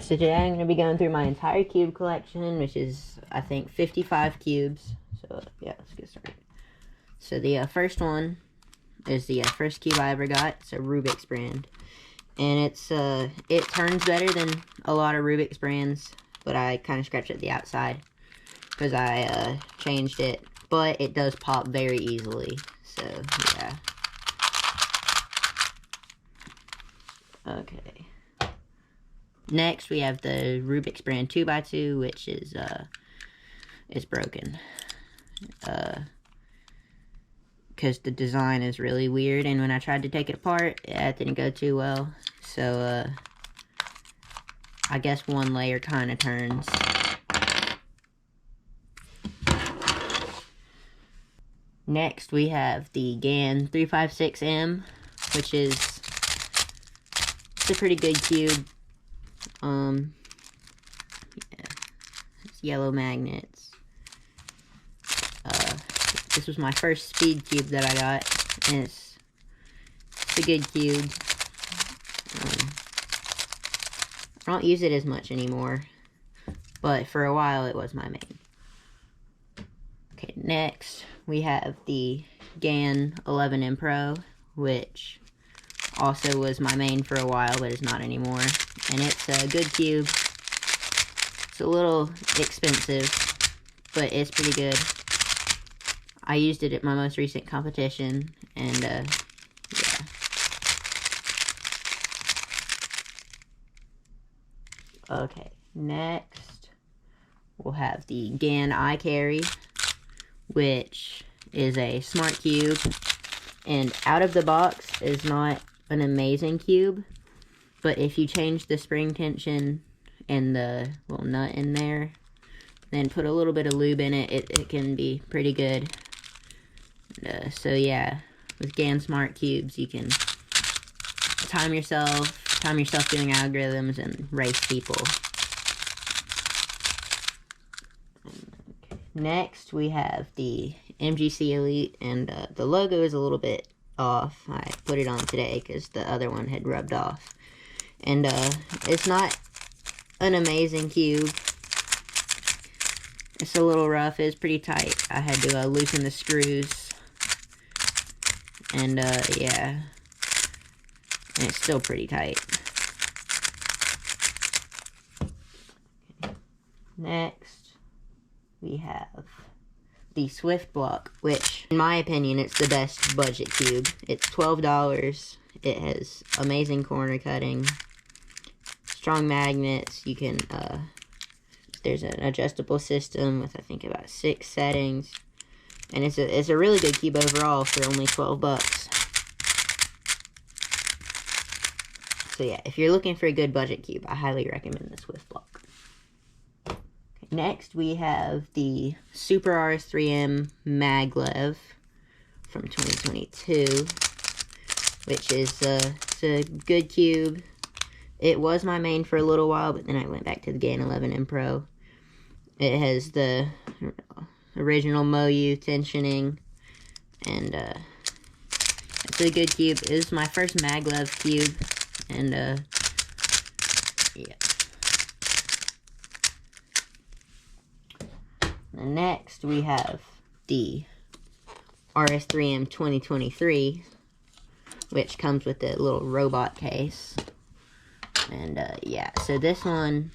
So today I'm going to be going through my entire cube collection, which is, I think, 55 cubes. So yeah, let's get started. So the first one is the first cube I ever got. It's a Rubik's brand. And it turns better than a lot of Rubik's brands, but I kind of scratched at the outside because I changed it. But it does pop very easily, so yeah. Okay. Next, we have the Rubik's brand 2x2, which is broken. Because the design is really weird, and when I tried to take it apart, it didn't go too well. So, I guess one layer kind of turns. Next, we have the GAN 356M, which is it's a pretty good cube. Yeah, it's yellow magnets. This was my first speed cube that I got, and it's a good cube. I don't use it as much anymore, but for a while it was my main. Okay, next we have the GAN 11M Pro, which also was my main for a while, but is not anymore. And it's a good cube. It's a little expensive, but it's pretty good. I used it at my most recent competition, and yeah. Okay, next we'll have the GAN iCarry, which is a smart cube, and out of the box is not an amazing cube, but if you change the spring tension and the little nut in there, then put a little bit of lube in it, it can be pretty good. So yeah, with GAN smart cubes, you can time yourself doing algorithms and race people. Okay. Next, we have the MGC Elite, and the logo is a little bit off. I put it on today because the other one had rubbed off. And it's not an amazing cube. It's a little rough. It's pretty tight. I had to loosen the screws. And yeah. And it's still pretty tight. Okay. Next, we have the Swiftblock, which, in my opinion, it's the best budget cube. It's $12. It has amazing corner cutting, strong magnets. You can, there's an adjustable system with, I think, about 6 settings. And it's a really good cube overall for only 12 bucks. So yeah, if you're looking for a good budget cube, I highly recommend the Swiftblock. Okay, next, we have the Super RS3M Maglev from 2022, which is it's a good cube. It was my main for a little while, but then I went back to the GAN 11M Pro. It has the original MOU tensioning, and it's a good cube. It was my first Maglev cube, and yeah. And next we have the RS3M 2023, which comes with a little robot case. And yeah, so this one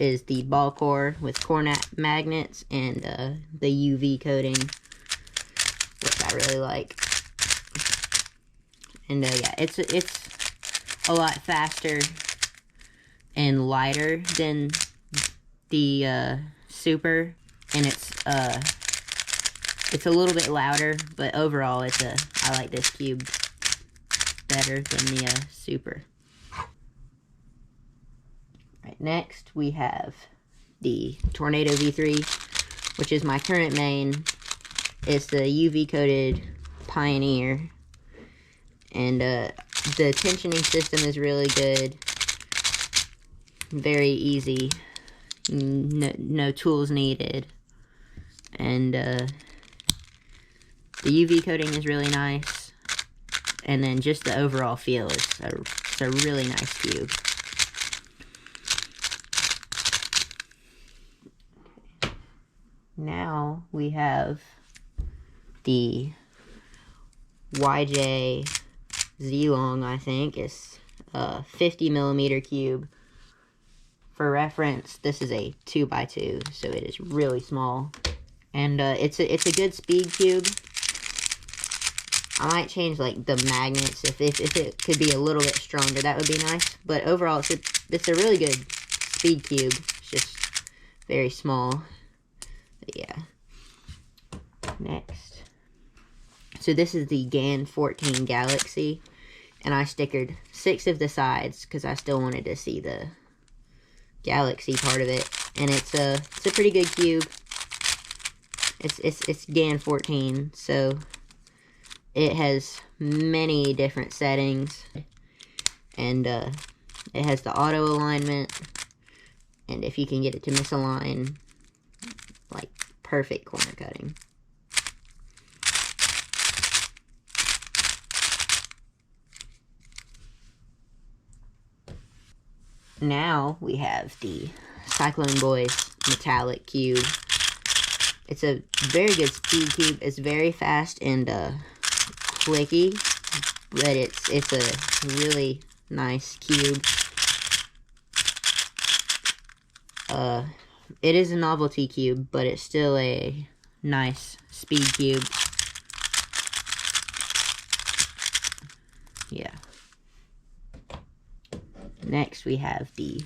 is the ball core with core magnets and the UV coating, which I really like. And yeah, it's a lot faster and lighter than the Super, and it's a little bit louder, but overall I like this cube better than the Super. Right, next we have the Tornado V3, which is my current main. It's the UV coated Pioneer, and the tensioning system is really good. Very easy, no tools needed, and the UV coating is really nice. And then just the overall feel is a really nice cube. Now we have the YJ Z-Long, I think. It's a 50 millimeter cube. For reference, this is a 2x2, so it is really small. And it's a good speed cube. I might change like the magnets if it could be a little bit stronger. That would be nice. But overall, it's a really good speed cube. It's just very small. But yeah. Next. So this is the GAN 14 Galaxy, and I stickered 6 of the sides because I still wanted to see the Galaxy part of it. And it's a pretty good cube. It's GAN 14, so it has many different settings, and it has the auto alignment, and if you can get it to misalign, like perfect corner cutting. Now we have the Cyclone Boys metallic cube. It's a very good speed cube. It's very fast and clicky, but it's a really nice cube. It is a novelty cube, but it's still a nice speed cube. Yeah. Next we have the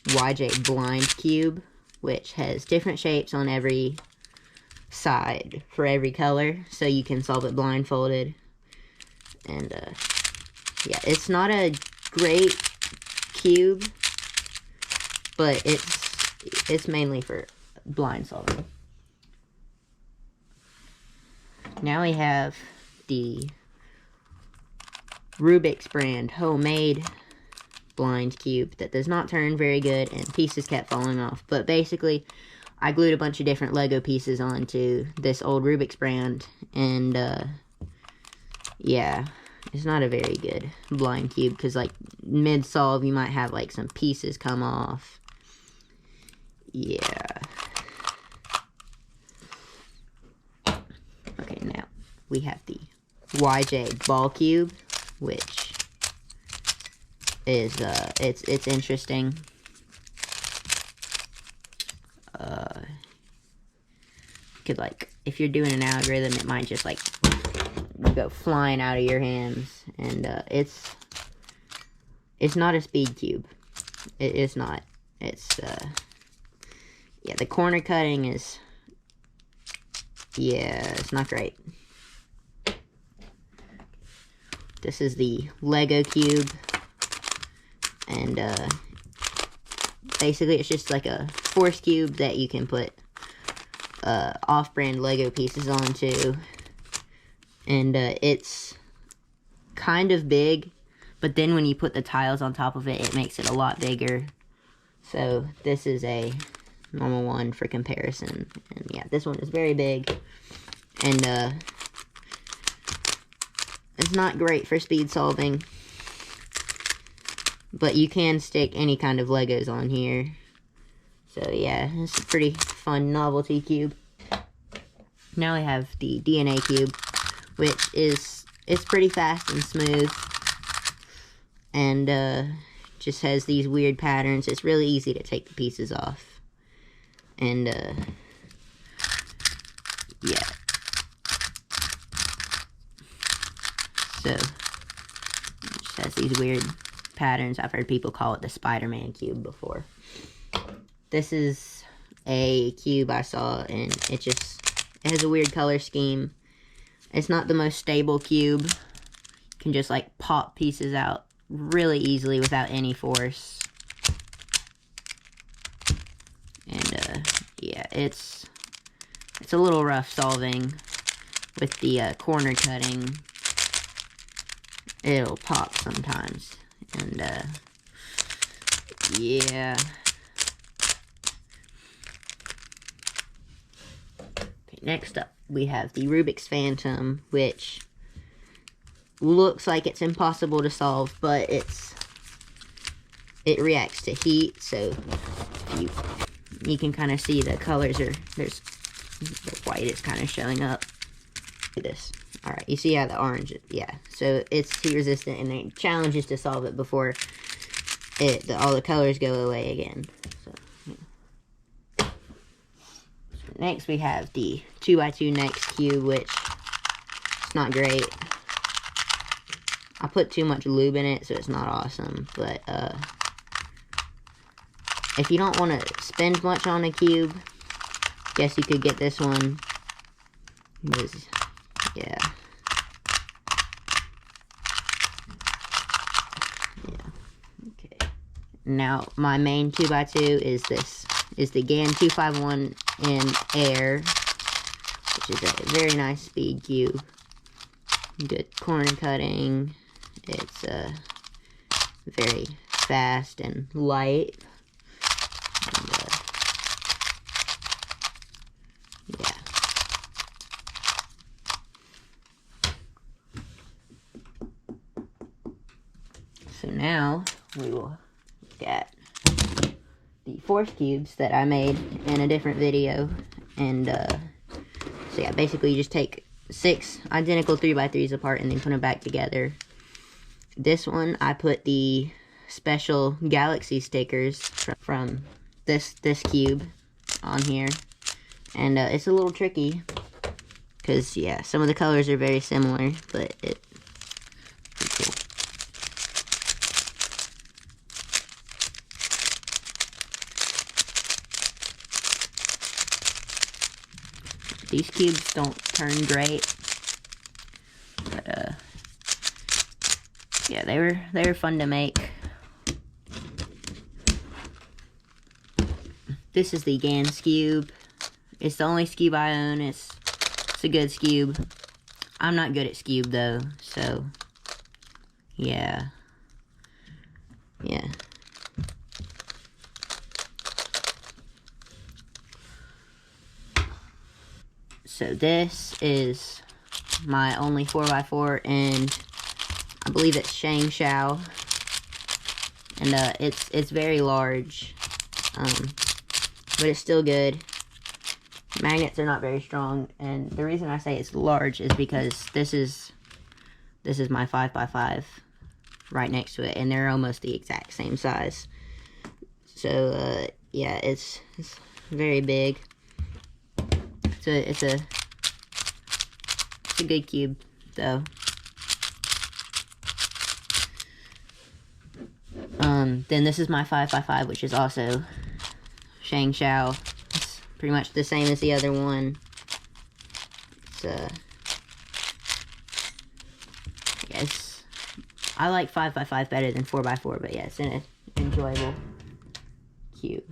YJ Blind Cube, which has different shapes on every side for every color, so you can solve it blindfolded. And yeah, it's not a great cube, but it's mainly for blind solving. Now we have the Rubik's brand homemade blind cube that does not turn very good, and pieces kept falling off. But basically, I glued a bunch of different Lego pieces onto this old Rubik's brand, and yeah, it's not a very good blind cube, because like mid-solve you might have like some pieces come off. Yeah. Okay, now we have the YJ Ball Cube, which is it's interesting. Could, like, if you're doing an algorithm, it might just like go flying out of your hands, and it's not a speed cube. It is not. It's yeah, the corner cutting is, yeah, it's not great. This is the Lego cube, and basically it's just like a force cube that you can put off-brand Lego pieces onto, and it's kind of big, but then when you put the tiles on top of it, it makes it a lot bigger. So this is a normal one for comparison, and yeah, this one is very big, and it's not great for speed solving, but you can stick any kind of Legos on here. So yeah, it's a pretty fun novelty cube. Now we have the DNA cube, which it's pretty fast and smooth, and just has these weird patterns. It's really easy to take the pieces off, and yeah. So it just has these weird patterns. I've heard people call it the Spider-Man cube before. This is a cube I saw, and it has a weird color scheme. It's not the most stable cube. You can just like pop pieces out really easily without any force. And yeah, it's a little rough solving with the corner cutting. It'll pop sometimes, and yeah. Okay, next up we have the Rubik's Phantom, which looks like it's impossible to solve, but it reacts to heat. So if you you can kind of see the colors there's the white is kind of showing up. Look at this. Alright, you see how the orange, yeah. So it's heat resistant, and the challenge is to solve it before all the colors go away again. So, yeah. So next we have the 2x2 Next Cube, which is not great. I put too much lube in it, so it's not awesome. But if you don't want to spend much on a cube, guess you could get this one. Yeah. Okay. Now my main 2x2 is this. Is the GAN 251M Air, which is a very nice speed cube. Good corner cutting. It's very fast and light. And, yeah. So now we will look at the force cubes that I made in a different video. And so yeah, basically you just take 6 identical 3x3s apart and then put them back together. This one, I put the special Galaxy stickers from this cube on here. And it's a little tricky because, yeah, some of the colors are very similar, but it's pretty cool. These cubes don't turn great, but yeah, they were fun to make. This is the GAN's cube. It's the only cube I own. It's a good cube. I'm not good at cube though, so yeah. So this is my only 4x4, and I believe it's Shangshao, and it's very large, but it's still good. Magnets are not very strong, and the reason I say it's large is because this is my 5x5 right next to it, and they're almost the exact same size. So yeah, it's very big. It's a good cube though. Then this is my 5x5, which is also Shangshao. It's pretty much the same as the other one. It's yes, I like 5x5 better than 4x4, but yeah, it's an enjoyable cube.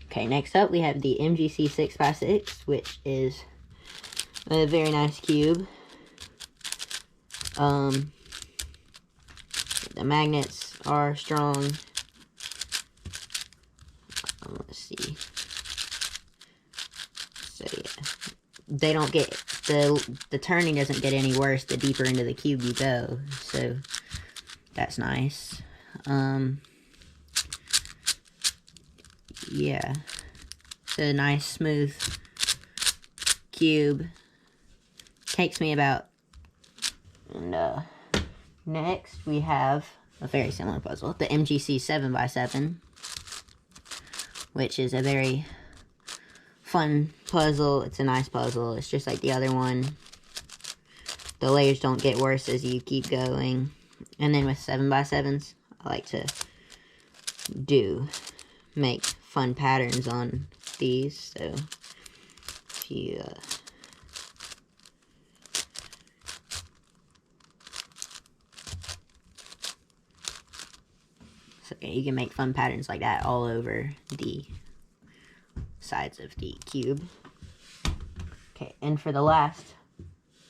Okay, next up we have the MGC 6x6, which is a very nice cube. The magnets are strong. Let's see. So yeah, they don't get the turning doesn't get any worse the deeper into the cube you go. So that's nice. Yeah, it's a nice smooth cube. Takes me about. And next we have a very similar puzzle, the MGC 7x7, which is a very fun puzzle. It's a nice puzzle. It's just like the other one. The layers don't get worse as you keep going. And then with 7x7s, I like to make fun patterns on these. So if you so you can make fun patterns like that all over the sides of the cube. Okay, and for the last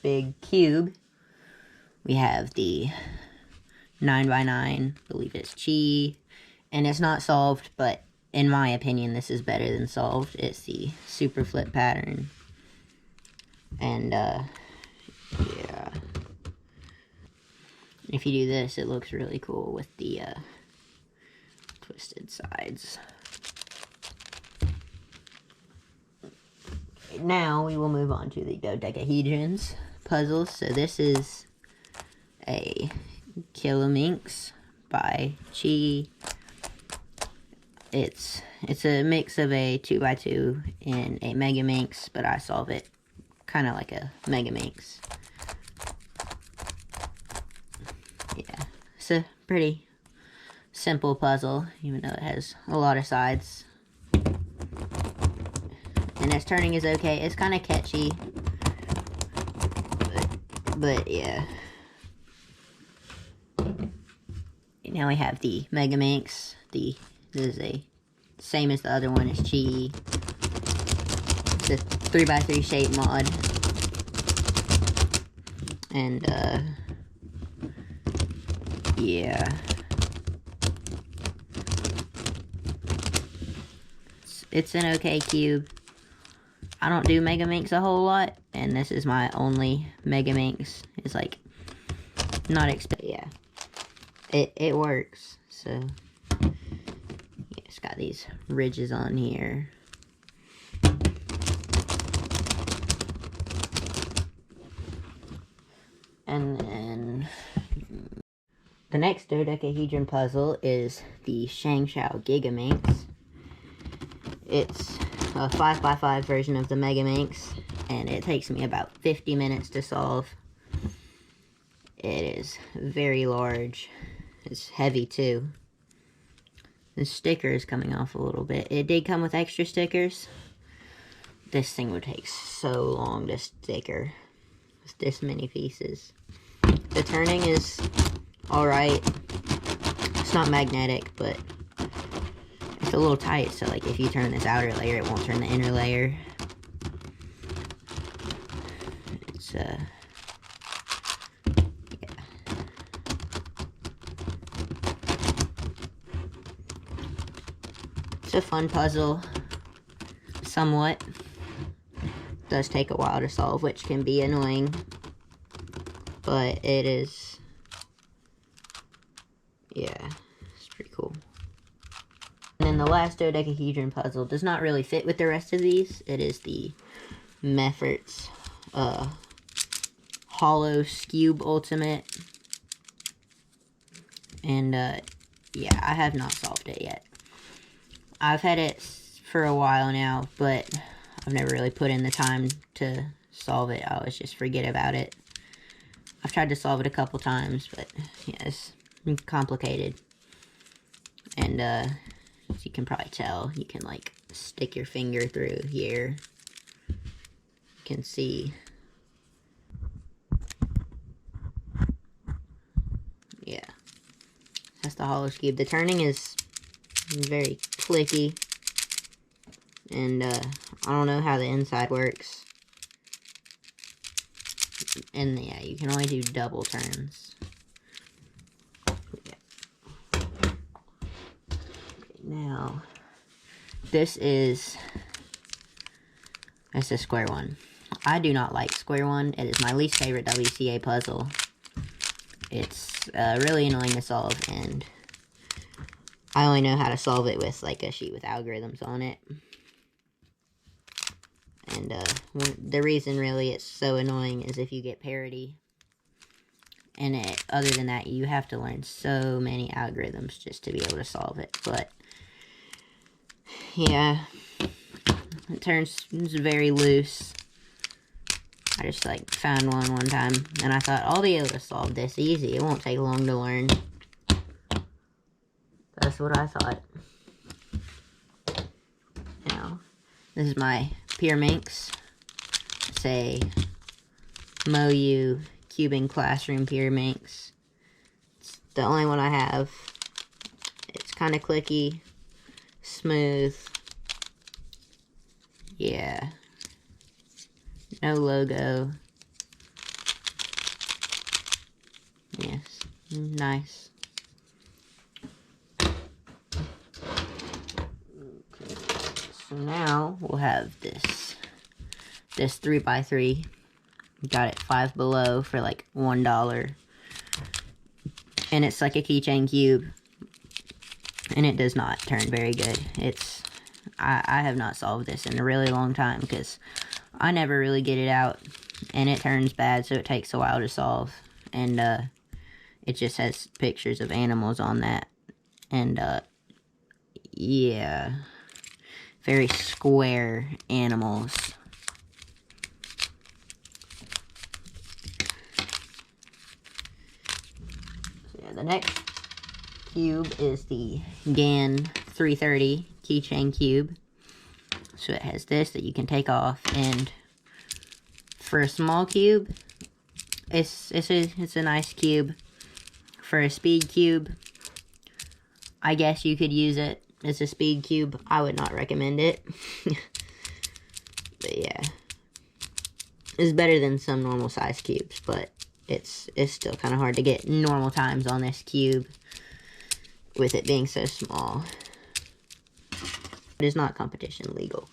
big cube, we have the 9x9, I believe it's Chi, and it's not solved, but in my opinion, this is better than solved. It's the super flip pattern, and yeah, if you do this, it looks really cool with the twisted sides. Okay, now we will move on to the dodecahedrons puzzles. So this is a Kilominx by Chi. It's a mix of a 2x2 and a Megaminx, but I solve it kind of like a Megaminx. Yeah, it's a pretty simple puzzle, even though it has a lot of sides. And its turning is okay. It's kind of catchy, but yeah. Now we have the Megaminx. This is a same as the other one. It's Chi. It's a 3x3 shape mod, and yeah. It's an okay cube. I don't do Megaminx a whole lot, and this is my only Megaminx. It's like not yeah. It works. So yeah, it's got these ridges on here. And then the next dodecahedron puzzle is the Shangshao Gigaminx. It's a 5x5 version of the Megaminx, and it takes me about 50 minutes to solve. It is very large. It's heavy too. The sticker is coming off a little bit. It did come with extra stickers. This thing would take so long to sticker with this many pieces. The turning is alright. It's not magnetic, but it's a little tight, so like if you turn this outer layer, it won't turn the inner layer. It's yeah. It's a fun puzzle, somewhat. It does take a while to solve, which can be annoying, but it is, yeah, it's pretty cool. And then the last dodecahedron puzzle does not really fit with the rest of these. It is the Mefferts Hollow Cube Ultimate. And yeah, I have not solved it yet. I've had it for a while now, but I've never really put in the time to solve it. I always just forget about it. I've tried to solve it a couple times, but yeah, it's complicated. And as you can probably tell, you can like stick your finger through here. You can see. Yeah. That's the hollow cube. The turning is very clicky. And I don't know how the inside works. And yeah, you can only do double turns. Yeah. Okay, now, this is a square one. I do not like square one. It is my least favorite WCA puzzle. It's really annoying to solve, and I only know how to solve it with like a sheet with algorithms on it. And the reason really it's so annoying is if you get parity. And other than that, you have to learn so many algorithms just to be able to solve it. But yeah, it turns very loose. I just like found one time, and I thought I'll be able to solve this easy. It won't take long to learn. That's what I thought. Now, this is my Pyraminx. It's a MoU Cubing Classroom Pyraminx. It's the only one I have. It's kind of clicky, smooth. Yeah. No logo. Yes. Nice. Okay. So now we'll have this 3x3. Got it Five Below for like $1. And it's like a keychain cube. And it does not turn very good. I have not solved this in a really long time because I never really get it out, and it turns bad, so it takes a while to solve. And it just has pictures of animals on that, and yeah, very square animals. So yeah, the next cube is the GAN 330 keychain cube. So it has this that you can take off, and for a small cube, it's a nice cube. For a speed cube, I guess you could use it as a speed cube. I would not recommend it. But yeah, it's better than some normal size cubes, but it's still kind of hard to get normal times on this cube with it being so small. It is not competition legal.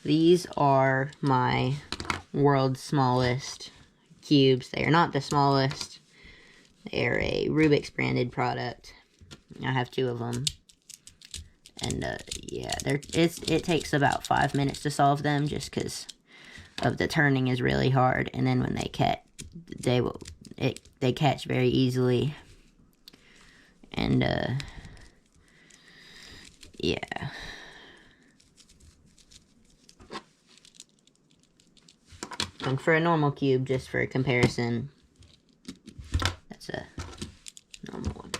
These are my world's smallest cubes. They are not the smallest. They are a Rubik's branded product. I have 2 of them. And yeah, it takes about 5 minutes to solve them, just because of the turning is really hard. And then when they they catch very easily. And yeah. And for a normal cube, just for a comparison, that's a normal one.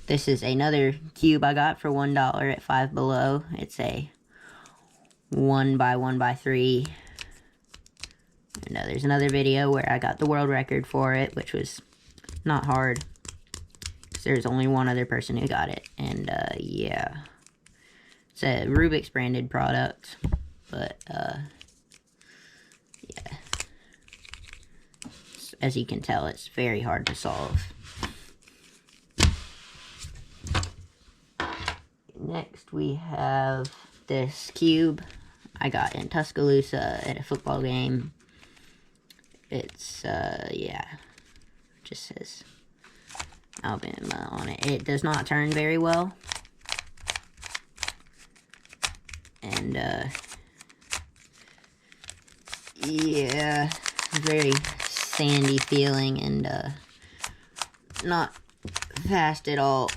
This is another cube I got for $1 at Five Below. It's a 1x1x3. And there's another video where I got the world record for it, which was not hard, because there's only one other person who got it. And yeah, it's a Rubik's branded product, but yeah, as you can tell, it's very hard to solve. Next we have this cube I got in Tuscaloosa at a football game. It's yeah, just says Alabama on it. It does not turn very well, and yeah, very sandy feeling, and not fast at all.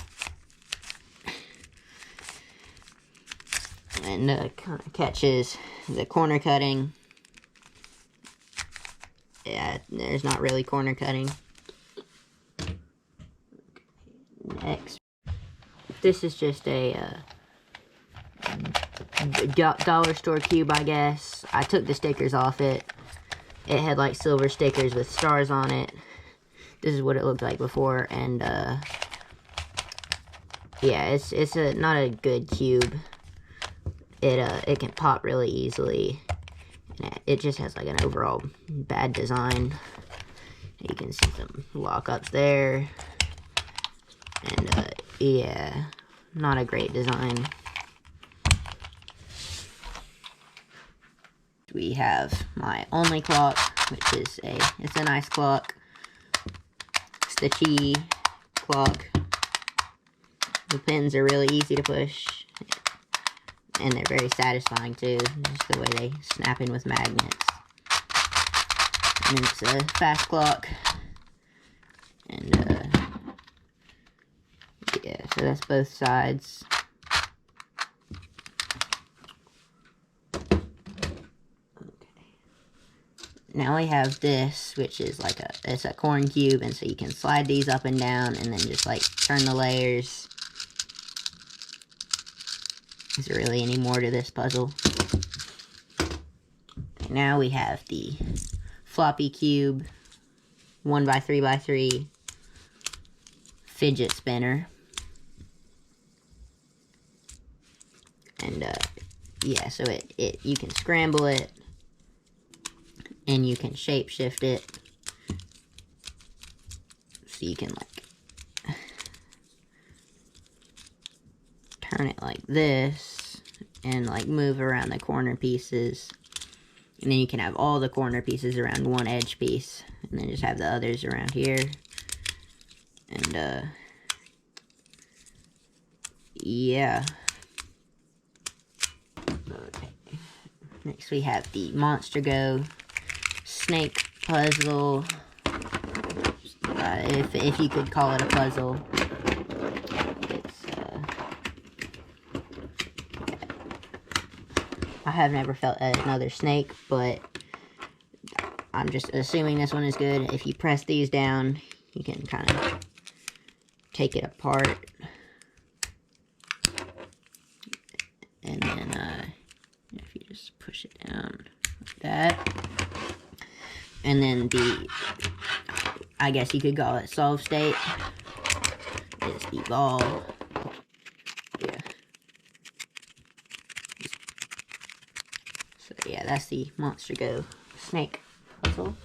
And kind of catches the corner cutting. Yeah, there's not really corner cutting. Next, this is just a dollar store cube, I guess. I took the stickers off it. It had like silver stickers with stars on it. This is what it looked like before, and yeah, it's not a good cube. It can pop really easily. And it just has like an overall bad design. You can see some lockups there. And yeah, not a great design. We have my Only clock, which is it's a nice clock. It's the Qi clock. The pins are really easy to push, and they're very satisfying too, just the way they snap in with magnets. And it's a fast clock. And yeah, so that's both sides. Okay. Now we have this, which is like it's a corn cube, and so you can slide these up and down, and then just like turn the layers. Is there really any more to this puzzle? Okay, now we have the floppy cube 1x3x3 fidget spinner. And yeah, so you can scramble it, and you can shape shift it, so you can like turn it like this and like move around the corner pieces, and then you can have all the corner pieces around one edge piece, and then just have the others around here. And yeah. Okay. Next we have the Monster Go snake puzzle. If you could call it a puzzle. It's, I have never felt another snake, but I'm just assuming this one is good. If you press these down, you can kind of take it apart. And then, if you just push it down like that. And then I guess you could call it solve state, is the ball. Yeah. So yeah, that's the Monster Go snake puzzle.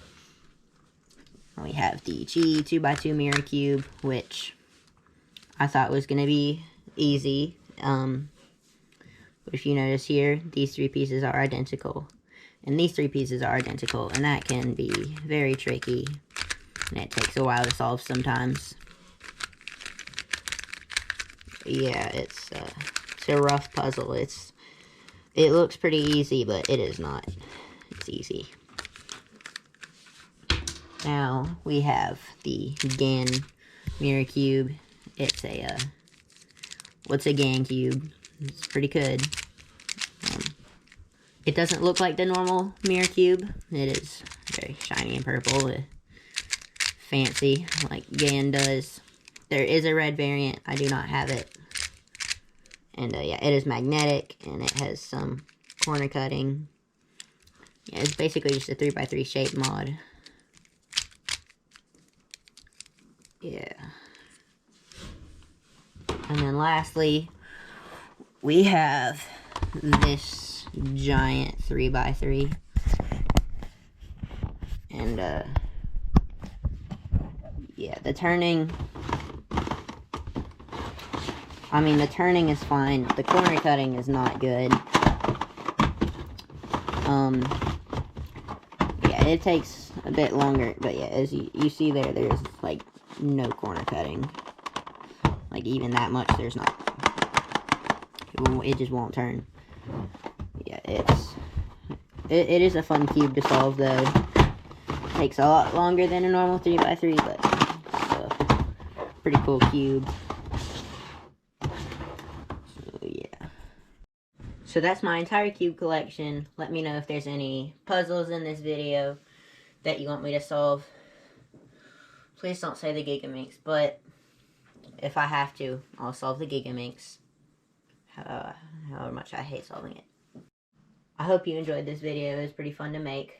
We have the Chi 2x2 mirror cube, which I thought was going to be easy. But if you notice here, these 3 pieces are identical. And these 3 pieces are identical, and that can be very tricky. And it takes a while to solve sometimes. Yeah, it's a rough puzzle. It looks pretty easy, but it is not. It's easy. Now we have the GAN mirror cube. It's a what's a GAN cube? It's pretty good. It doesn't look like the normal mirror cube. It is very shiny and purple, fancy like GAN does. There is a red variant. I do not have it. And yeah, it is magnetic, and it has some corner cutting. Yeah, it's basically just a 3x3 shape mod. Yeah. And then lastly, we have this giant 3x3. And yeah, the turning, I mean, the turning is fine. The corner cutting is not good. Yeah, it takes a bit longer, but yeah, as you see there's like no corner cutting. Like even that much, there's not. It just won't turn. Yeah, it is a fun cube to solve though. It takes a lot longer than a normal 3x3, but it's a pretty cool cube. So yeah. So that's my entire cube collection. Let me know if there's any puzzles in this video that you want me to solve. Please don't say the Gigaminx, but if I have to, I'll solve the Gigaminx. However much I hate solving it. I hope you enjoyed this video. It was pretty fun to make.